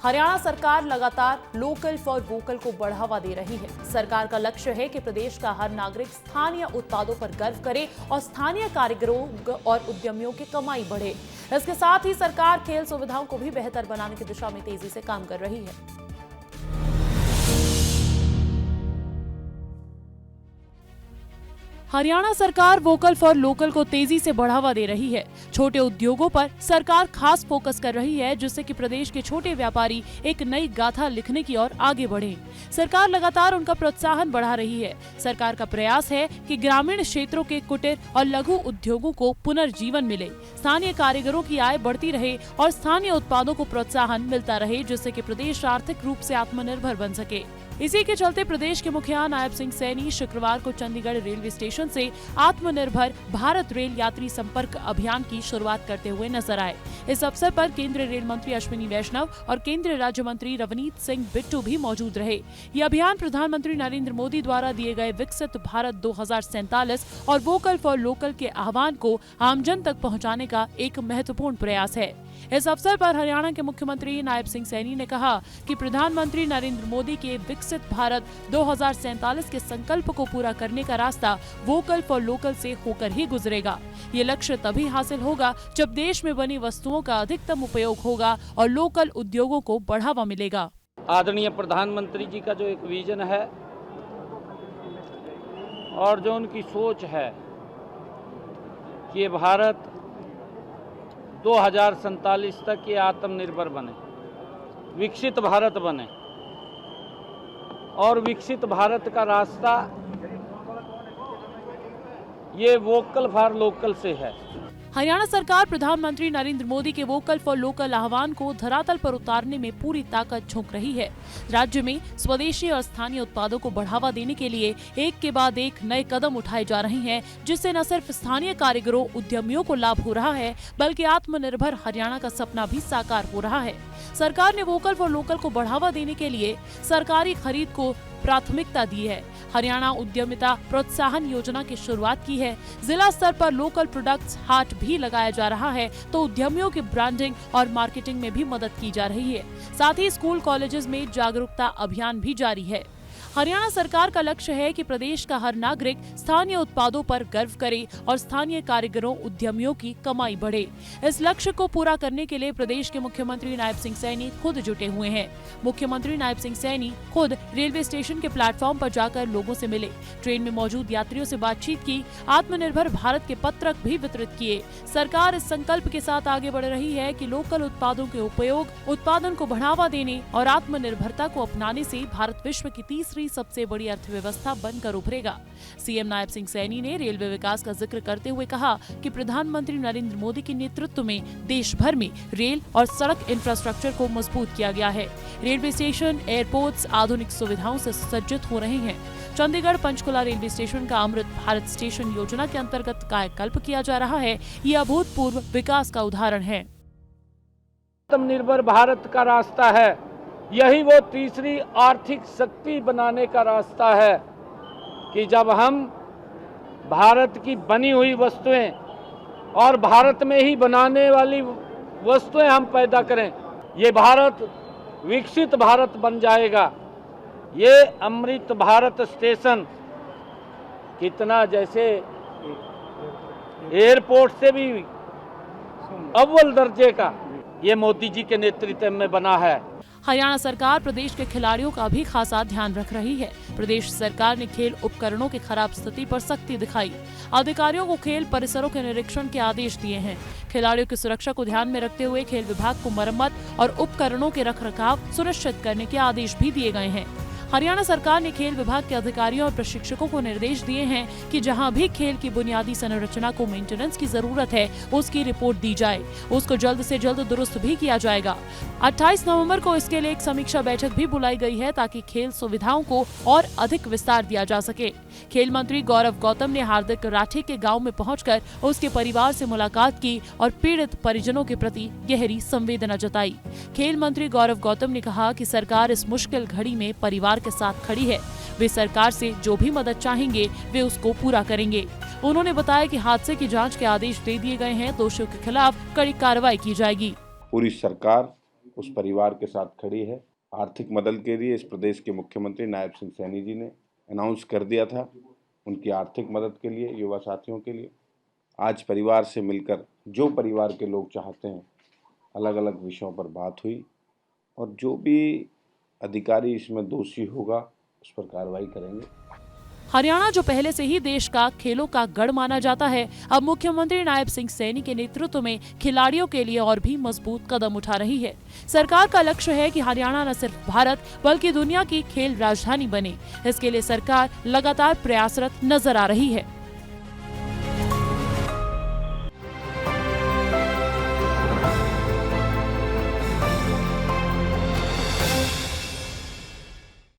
हरियाणा सरकार लगातार local for vocal को बढ़ावा दे रही है। सरकार का लक्ष्य है कि प्रदेश का हर नागरिक स्थानीय उत्पादों पर गर्व करे और स्थानीय कारीगरों और उद्यमियों की कमाई बढ़े। इसके साथ ही सरकार खेल सुविधाओं को भी बेहतर बनाने की दिशा में तेजी से काम कर रही है। हरियाणा सरकार वोकल फॉर लोकल को तेजी से बढ़ावा दे रही है। छोटे उद्योगों पर सरकार खास फोकस कर रही है, जिससे कि प्रदेश के छोटे व्यापारी एक नई गाथा लिखने की ओर आगे बढ़े। सरकार लगातार उनका प्रोत्साहन बढ़ा रही है। सरकार का प्रयास है कि ग्रामीण क्षेत्रों के कुटीर और लघु उद्योगों को पुनर्जीवन मिले, स्थानीय कारीगरों की आय बढ़ती रहे और स्थानीय उत्पादों को प्रोत्साहन मिलता रहे, जिससे कि प्रदेश आर्थिक रूप से आत्मनिर्भर बन सके। इसी के चलते प्रदेश के मुखिया नायब सिंह सैनी शुक्रवार को चंडीगढ़ रेलवे स्टेशन से आत्मनिर्भर भारत रेल यात्री संपर्क अभियान की शुरुआत करते हुए नजर आए। इस अवसर पर केंद्रीय रेल मंत्री अश्विनी वैष्णव और केंद्रीय राज्य मंत्री रवनीत सिंह बिट्टू भी मौजूद रहे। ये अभियान प्रधानमंत्री नरेंद्र मोदी द्वारा दिए गए विकसित भारत 2047 और वोकल फॉर लोकल के आह्वान को आमजन तक पहुँचाने का एक महत्वपूर्ण प्रयास है। इस अवसर पर हरियाणा के मुख्यमंत्री नायब सिंह सैनी ने कहा कि प्रधानमंत्री नरेंद्र मोदी के विकसित भारत 2047 के संकल्प को पूरा करने का रास्ता वोकल फॉर लोकल से होकर ही गुजरेगा। ये लक्ष्य तभी हासिल होगा जब देश में बनी वस्तुओं का अधिकतम उपयोग होगा और लोकल उद्योगों को बढ़ावा मिलेगा। आदरणीय प्रधानमंत्री जी का जो एक विजन है और जो उनकी सोच है कि भारत 2047 तक ये आत्मनिर्भर बने, विकसित भारत बने, और विकसित भारत का रास्ता ये वोकल फॉर लोकल से है। हरियाणा सरकार प्रधानमंत्री नरेंद्र मोदी के वोकल फॉर लोकल आह्वान को धरातल पर उतारने में पूरी ताकत झोंक रही है। राज्य में स्वदेशी और स्थानीय उत्पादों को बढ़ावा देने के लिए एक के बाद एक नए कदम उठाए जा रहे हैं, जिससे न सिर्फ स्थानीय कारीगरों उद्यमियों को लाभ हो रहा है, बल्कि आत्मनिर्भर हरियाणा का सपना भी साकार हो रहा है। सरकार ने वोकल फॉर लोकल को बढ़ावा देने के लिए सरकारी खरीद को प्राथमिकता दी है। हरियाणा उद्यमिता प्रोत्साहन योजना की शुरुआत की है। जिला स्तर पर लोकल प्रोडक्ट्स हाट भी लगाया जा रहा है, तो उद्यमियों की ब्रांडिंग और मार्केटिंग में भी मदद की जा रही है। साथ ही स्कूल कॉलेजेस में जागरूकता अभियान भी जारी है। हरियाणा सरकार का लक्ष्य है कि प्रदेश का हर नागरिक स्थानीय उत्पादों पर गर्व करे और स्थानीय कारीगरों उद्यमियों की कमाई बढ़े। इस लक्ष्य को पूरा करने के लिए प्रदेश के मुख्यमंत्री नायब सिंह सैनी खुद जुटे हुए हैं। मुख्यमंत्री नायब सिंह सैनी खुद रेलवे स्टेशन के प्लेटफॉर्म पर जाकर लोगों से मिले, ट्रेन में मौजूद यात्रियों से बातचीत की, आत्मनिर्भर भारत के पत्रक भी वितरित किए। सरकार इस संकल्प के साथ आगे बढ़ रही है कि लोकल उत्पादों के उपयोग, उत्पादन को बढ़ावा देने और आत्मनिर्भरता को अपनाने से भारत विश्व की तीसरी सबसे बड़ी अर्थव्यवस्था बनकर उभरेगा। सीएम नायब सिंह सैनी ने रेलवे विकास का जिक्र करते हुए कहा कि प्रधानमंत्री नरेंद्र मोदी के नेतृत्व में देश भर में रेल और सड़क इंफ्रास्ट्रक्चर को मजबूत किया गया है। रेलवे स्टेशन, एयरपोर्ट्स आधुनिक सुविधाओं से सुसज्जित हो रहे हैं। चंडीगढ़ पंचकुला रेलवे स्टेशन का अमृत भारत स्टेशन योजना के अंतर्गत कायाकल्प किया जा रहा है। ये अभूतपूर्व विकास का उदाहरण है। आत्मनिर्भर भारत का रास्ता है, यही वो तीसरी आर्थिक शक्ति बनाने का रास्ता है कि जब हम भारत की बनी हुई वस्तुएं और भारत में ही बनाने वाली वस्तुएं हम पैदा करें, ये भारत विकसित भारत बन जाएगा। ये अमृत भारत स्टेशन कितना जैसे एयरपोर्ट से भी अव्वल दर्जे का ये मोदी जी के नेतृत्व में बना है। हरियाणा सरकार प्रदेश के खिलाड़ियों का भी खासा ध्यान रख रही है। प्रदेश सरकार ने खेल उपकरणों की खराब स्थिति पर सख्ती दिखाई। अधिकारियों को खेल परिसरों के निरीक्षण के आदेश दिए हैं। खिलाड़ियों की सुरक्षा को ध्यान में रखते हुए खेल विभाग को मरम्मत और उपकरणों के रखरखाव सुनिश्चित करने के आदेश भी दिए गए हैं। हरियाणा सरकार ने खेल विभाग के अधिकारियों और प्रशिक्षकों को निर्देश दिए हैं कि जहां भी खेल की बुनियादी संरचना को मेंटेनेंस की जरूरत है, उसकी रिपोर्ट दी जाए। उसको जल्द से जल्द दुरुस्त भी किया जाएगा। 28 नवंबर को इसके लिए एक समीक्षा बैठक भी बुलाई गई है, ताकि खेल सुविधाओं को और अधिक विस्तार दिया जा सके। खेल मंत्री गौरव गौतम ने हार्दिक राठी के गाँव में पहुँचकर उसके परिवार से मुलाकात की और पीड़ित परिजनों के प्रति गहरी संवेदना जताई। खेल मंत्री गौरव गौतम ने कहा कि सरकार इस मुश्किल घड़ी में परिवार के साथ खड़ी है। वे सरकार से जो भी मदद चाहेंगे वे उसको पूरा करेंगे। उन्होंने बताया कि हादसे की जांच के आदेश दे दिए गए हैं। दोषियों के खिलाफ कड़ी कार्रवाई की जाएगी। पूरी सरकार उस परिवार के साथ खड़ी है। आर्थिक मदद के लिए इस प्रदेश के मुख्यमंत्री नायब सिंह सैनी जी ने अनाउंस कर दिया था उनकी आर्थिक मदद के लिए, युवा साथियों के लिए। आज परिवार से मिलकर जो परिवार के लोग चाहते हैं, अलग अलग विषयों पर बात हुई और जो भी अधिकारी इसमें दोषी होगा उस पर कार्रवाई करेंगे। हरियाणा जो पहले से ही देश का खेलों का गढ़ माना जाता है, अब मुख्यमंत्री नायब सिंह सैनी के नेतृत्व में खिलाड़ियों के लिए और भी मजबूत कदम उठा रही है। सरकार का लक्ष्य है कि हरियाणा न सिर्फ भारत बल्कि दुनिया की खेल राजधानी बने। इसके लिए सरकार लगातार प्रयासरत नजर आ रही है।